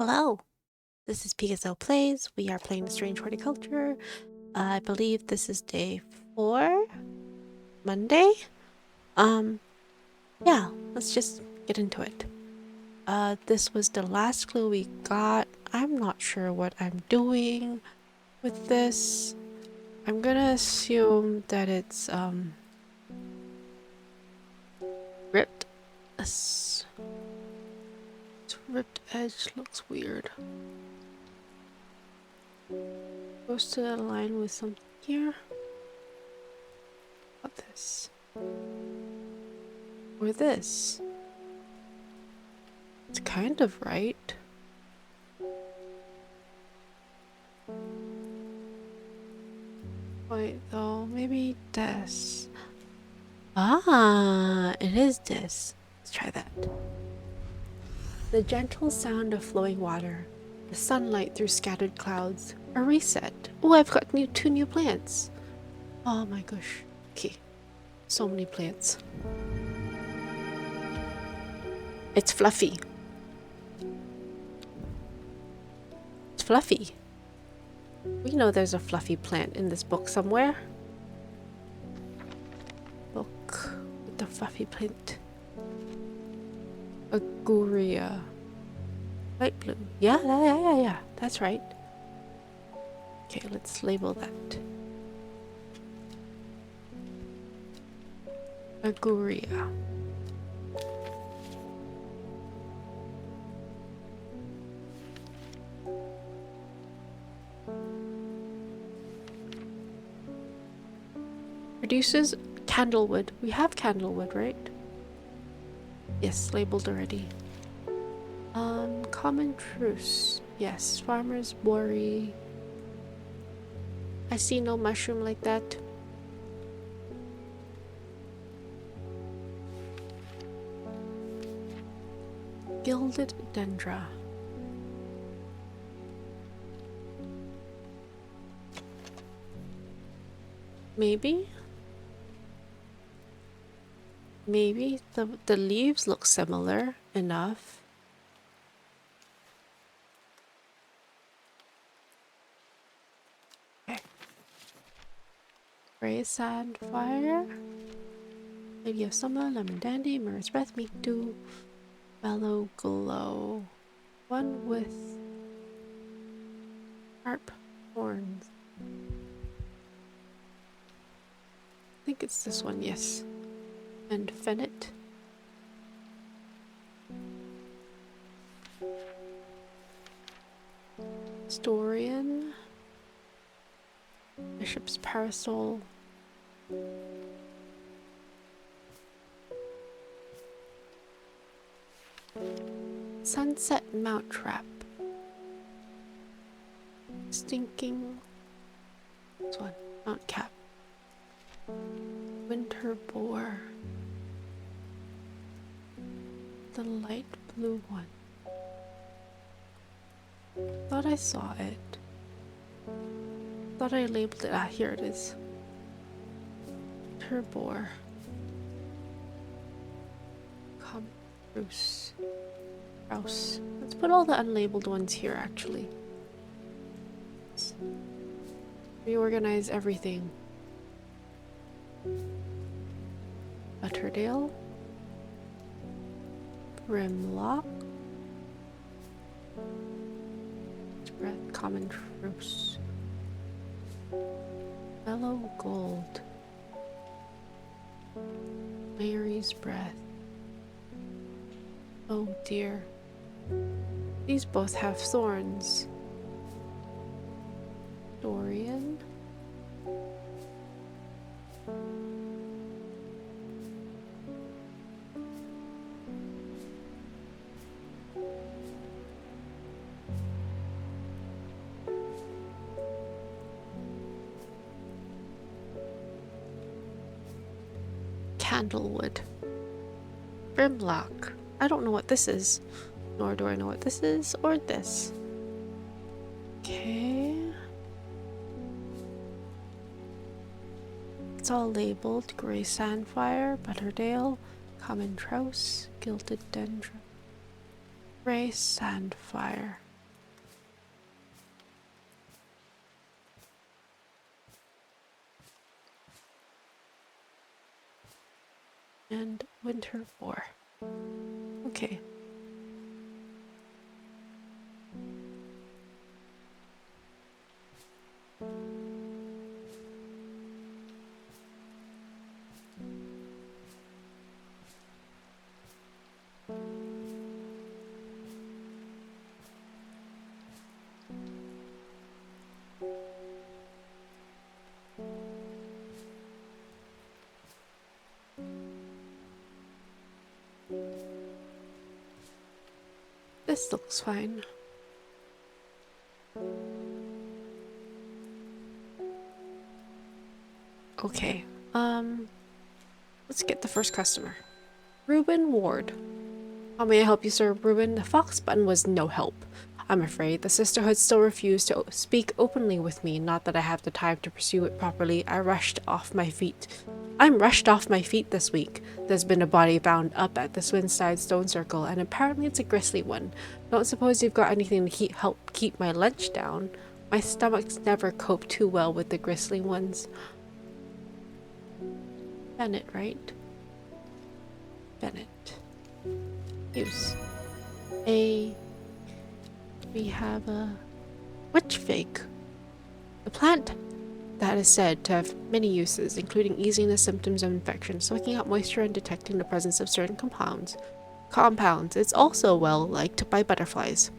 Hello, this is PSL Plays. We are playing the Strange Horticulture. I believe this is day 4, Monday. Yeah, let's just get into it. This was the last clue we got. I'm not sure what I'm doing with this. I'm gonna assume that it's, ripped. This ripped edge looks weird. Goes to align with something here. What this? Or this? It's kind of right. Wait, though, maybe this. Ah, it is this. Let's try that. The gentle sound of flowing water, the sunlight through scattered clouds, a reset. Oh, I've got two new plants. Oh my gosh. Okay. So many plants. It's fluffy. It's fluffy. We know there's a fluffy plant in this book somewhere. Book with the fluffy plant. Aguria. Light blue. Yeah. That's right. Okay, let's label that. Aguria. Produces Candlewood. We have Candlewood, right? Yes, labeled already. Common Trouse. Yes, farmers worry. I see no mushroom like that. Gilded Dendra. Maybe the leaves look similar enough. Okay. Gray Sandfire. Lady of Summer, Lemon Dandy, Mirror's Breath, Meakdew, Mellow Glow. One with sharp horns. I think it's this one, yes. And Phennet. Storian. Bishop's Parasol. Sunset Mountcap. Stinking. This one. Mountcap. Winterbore. The light blue one. Thought I saw it. Thought I labeled it. Ah, here it is. Winterbore. Trouse. Trouse. Let's put all the unlabeled ones here, actually. Let's reorganize everything. Butterdale. Brimlock. Breath, common Trouse. Mellow gold. Mary's breath. Oh dear. These both have thorns. Storian. Candlewood. Brimlock. I don't know what this is. Nor do I know what this is or this. Okay. It's all labeled. Gray Sandfire, Butterdale, Common Trouse, Gilded Dendra. Gray Sandfire. and Winterbore. Okay. This looks fine. Okay, let's get the first customer. Reuben Ward. How may I help you, Sir Reuben? The Fox button was no help. I'm afraid the sisterhood still refused to speak openly with me. Not that I have the time to pursue it properly. I'm rushed off my feet this week. There's been a body found up at the Swinside Stone Circle, and apparently it's a grisly one. Don't suppose you've got anything to help keep my lunch down. My stomach's never coped too well with the grisly ones. Phennet, right? Phennet. Use. We have a witch fig. The plant that is said to have many uses, including easing the symptoms of infection, soaking up moisture, and detecting the presence of certain compounds. It's also well liked by butterflies.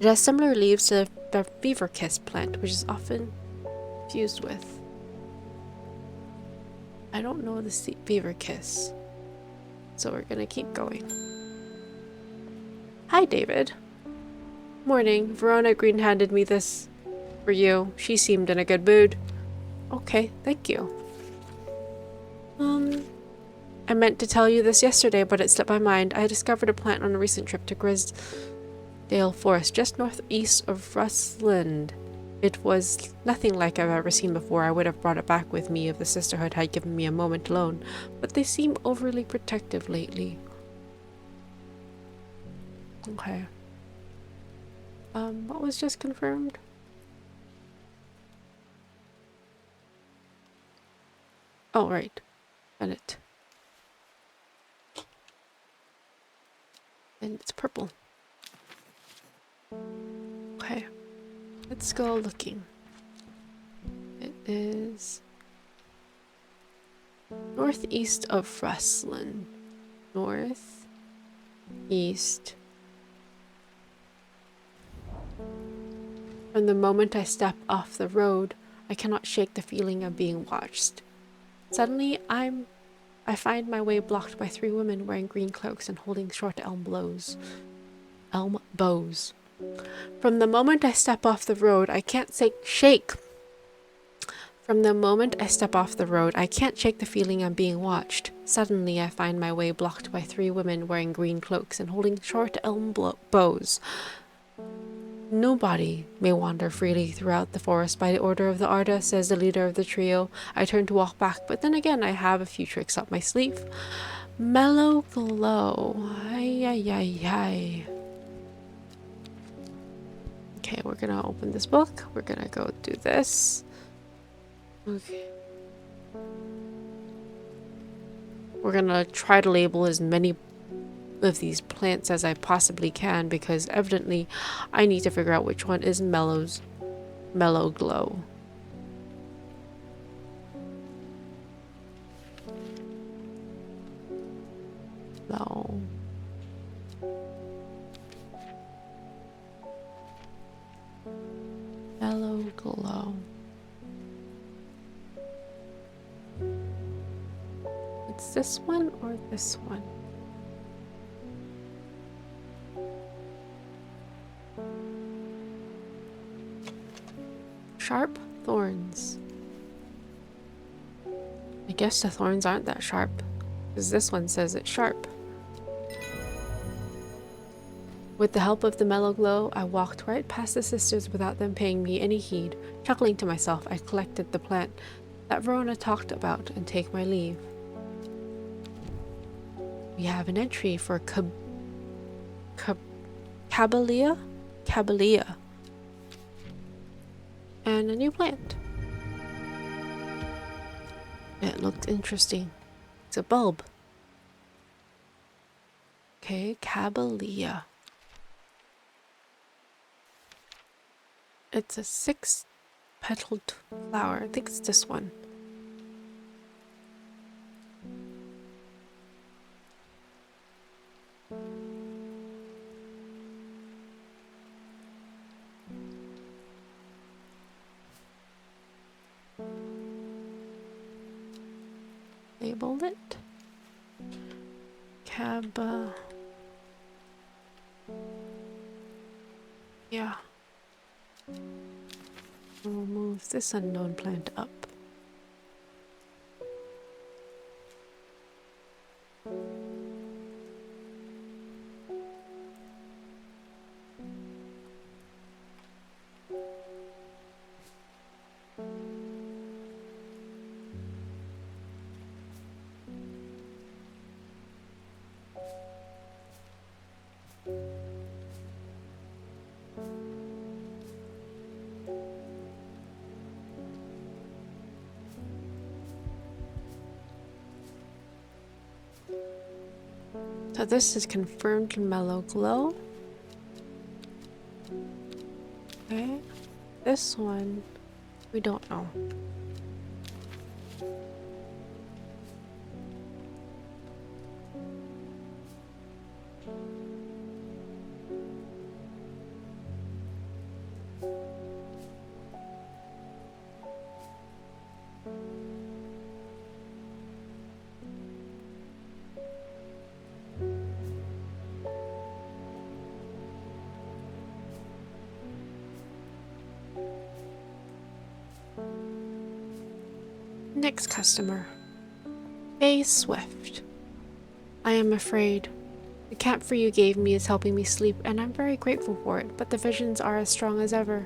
It has similar leaves to the Feverkiss plant, which is often fused with. I don't know the Feverkiss, so we're gonna keep going. Hi, David. Morning. Verona Green handed me this for you. She seemed in a good mood. Okay, thank you. I meant to tell you this yesterday, but it slipped my mind. I discovered a plant on a recent trip to Grisdale Forest, just northeast of Rusland. It was nothing like I've ever seen before. I would have brought it back with me if the sisterhood had given me a moment alone, but they seem overly protective lately. Okay. What was just confirmed? Oh, right. Phennet. And it's purple. Okay. Let's go looking. It is northeast of Rusland. Northeast. From the moment I step off the road, I cannot shake the feeling of being watched. Suddenly, I find my way blocked by 3 women wearing green cloaks and holding short elm bows. From the moment I step off the road, I can't shake. From the moment I step off the road, I can't shake the feeling I'm being watched. Suddenly, I find my way blocked by 3 women wearing green cloaks and holding short elm bows. Nobody may wander freely throughout the forest by the order of the Arda, says the leader of the trio. I turn to walk back, but then again I have a few tricks up my sleeve. Mellow glow. Ay. Okay, we're gonna open this book. We're gonna go do this. Okay. We're gonna try to label as many of these plants as I possibly can, because evidently I need to figure out which one is Mellow glow. No. Mellow glow. It's this one or this one? Sharp thorns. I guess the thorns aren't that sharp, because this one says it's sharp. With the help of the mellow glow, I walked right past the sisters without them paying me any heed. Chuckling to myself, I collected the plant that Verona talked about and take my leave. We have an entry for Caballia? Caballia. And a new plant. It looked interesting. It's a bulb. Okay, Caballia. It's a 6-petaled flower. I think it's this one. Label it. Yeah. We'll move this unknown plant up. So this is confirmed Mellow glow. Okay. This one, we don't know. Next customer. A Swift. I am afraid. The camphor you gave me is helping me sleep, and I'm very grateful for it, but the visions are as strong as ever.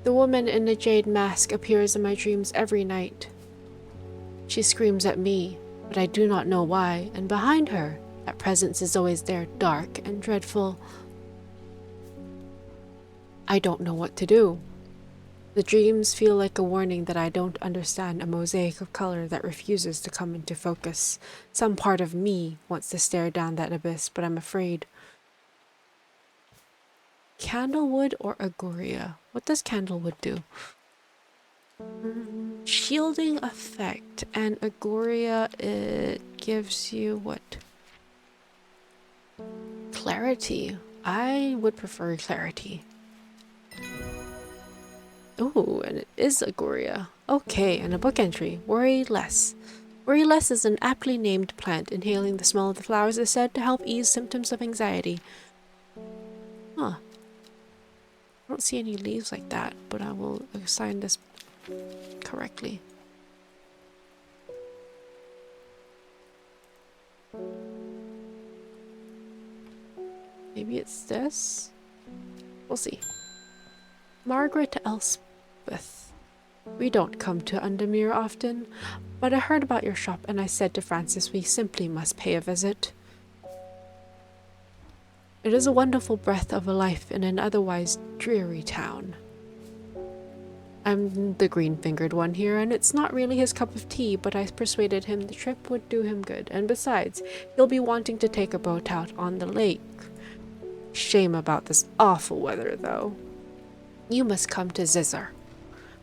The woman in the jade mask appears in my dreams every night. She screams at me, but I do not know why, and behind her, that presence is always there, dark and dreadful. I don't know what to do. The dreams feel like a warning that I don't understand, a mosaic of color that refuses to come into focus. Some part of me wants to stare down that abyss, but I'm afraid. Candlewood or Aguria? What does Candlewood do? Shielding effect, and Aguria, it gives you what? Clarity. I would prefer clarity. Ooh, and it is Aguria. Okay, and a book entry. Worry less. Worry less is an aptly named plant. Inhaling the smell of the flowers is said to help ease symptoms of anxiety. Huh. I don't see any leaves like that, but I will assign this correctly. Maybe it's this? We'll see. Margaret Elspeth. We don't come to Undermere often, but I heard about your shop and I said to Francis we simply must pay a visit. It is a wonderful breath of a life in an otherwise dreary town. I'm the green-fingered one here, and it's not really his cup of tea, but I persuaded him the trip would do him good, and besides, he'll be wanting to take a boat out on the lake. Shame about this awful weather, though. You must come to Zizzer.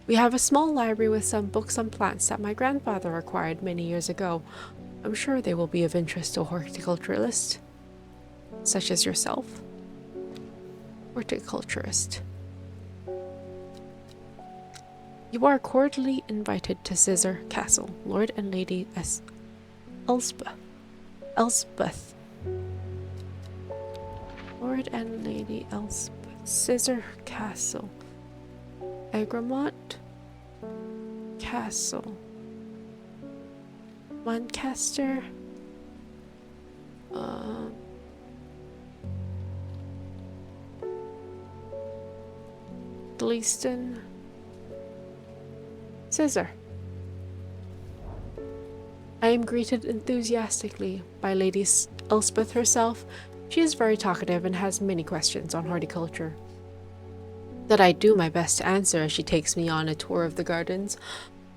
We have a small library with some books on plants that my grandfather acquired many years ago. I'm sure they will be of interest to a horticulturalist, such as yourself. Horticulturist. You are cordially invited to Zizzer Castle, Lord and Lady Elspeth. Lord and Lady Elspeth. Zizzer Castle. Egremont Castle. Lancaster. Gleaston. Zizzer. I am greeted enthusiastically by Lady Elspeth herself. She is very talkative and has many questions on horticulture that I do my best to answer as she takes me on a tour of the gardens.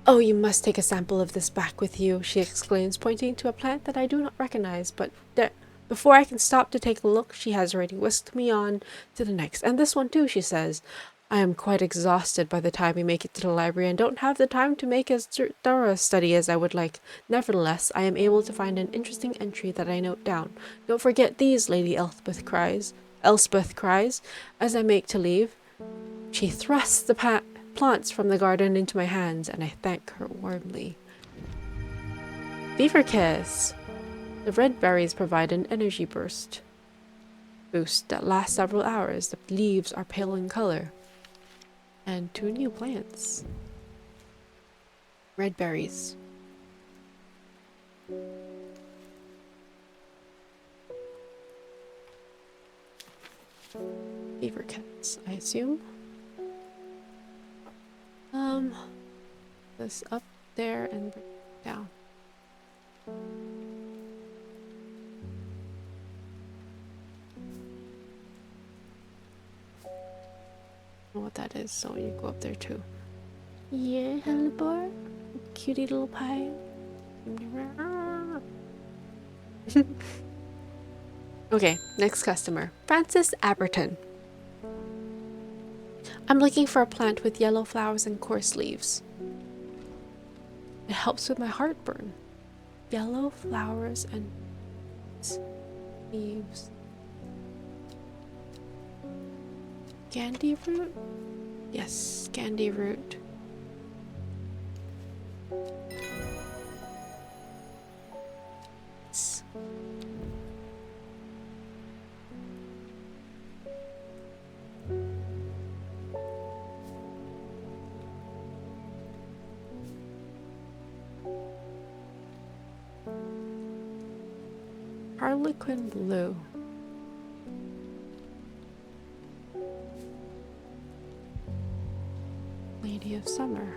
Oh, you must take a sample of this back with you, she exclaims, pointing to a plant that I do not recognize, but before I can stop to take a look, she has already whisked me on to the next. And this one too, she says. I am quite exhausted by the time we make it to the library and don't have the time to make as thorough a study as I would like. Nevertheless, I am able to find an interesting entry that I note down. Don't forget these, Lady Elspeth cries, as I make to leave. She thrusts the plants from the garden into my hands, and I thank her warmly. Feverkiss! The red berries provide an energy boost that lasts several hours. The leaves are pale in color. And 2 new plants. Red berries. Feverkiss, I assume. This up there and down. I don't know what that is, so you go up there too. Yeah, hello boy. Cutie little pie. Okay, next customer. Francis Aberton. I'm looking for a plant with yellow flowers and coarse leaves. It helps with my heartburn. Yellow flowers and leaves. Gandyroot? Yes, Gandyroot. Harlequin blue. Lady of Summer.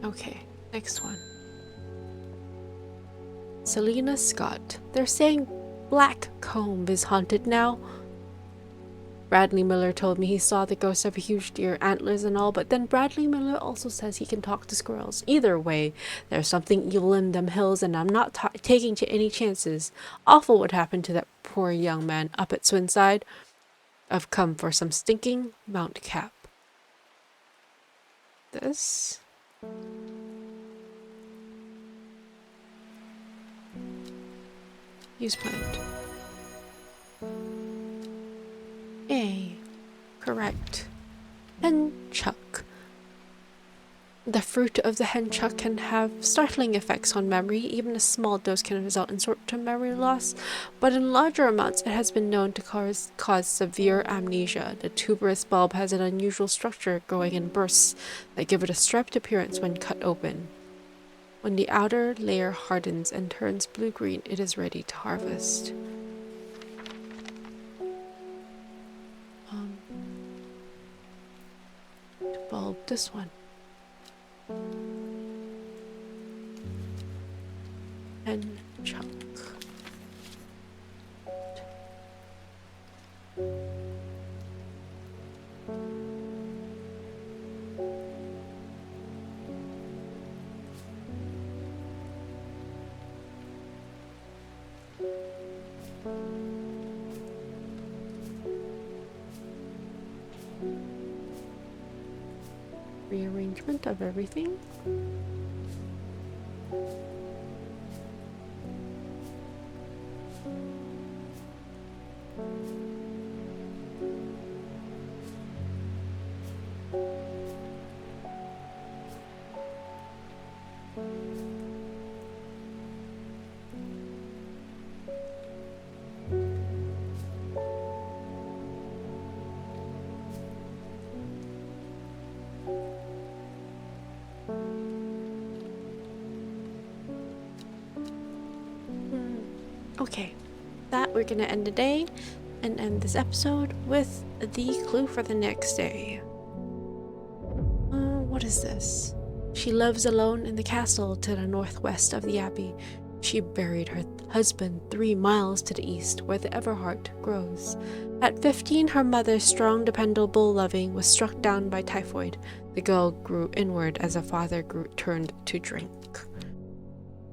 Okay, next one. Selena Scott. They're saying Black Combe is haunted now. Bradley Miller told me he saw the ghost of a huge deer, antlers and all, but then Bradley Miller also says he can talk to squirrels. Either way, there's something evil in them hills, and I'm not taking any chances. Awful what happened to that poor young man up at Swinside. I've come for some stinking Mountcap. This? Use plant. A. Correct. Henchuck. The fruit of the Henchuck can have startling effects on memory. Even a small dose can result in short-term memory loss, but in larger amounts it has been known to cause severe amnesia. The tuberous bulb has an unusual structure growing in bursts that give it a striped appearance when cut open. When the outer layer hardens and turns blue-green, it is ready to harvest. Bulb, this one. Henchuck. Rearrangement of everything. Okay, that we're gonna end the day and end this episode with the clue for the next day. What is this? She lives alone in the castle to the northwest of the abbey. She buried her husband 3 miles to the east, where the Everheart grows. At 15, her mother, strong, dependable, loving, was struck down by typhoid. The girl grew inward as her father turned to drink.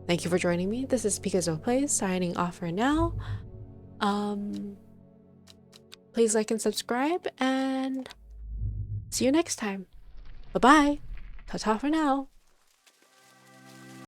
Thank you for joining me. This is Picasso Plays, signing off for now. Please like and subscribe, and see you next time. Bye-bye. Ta-ta for now.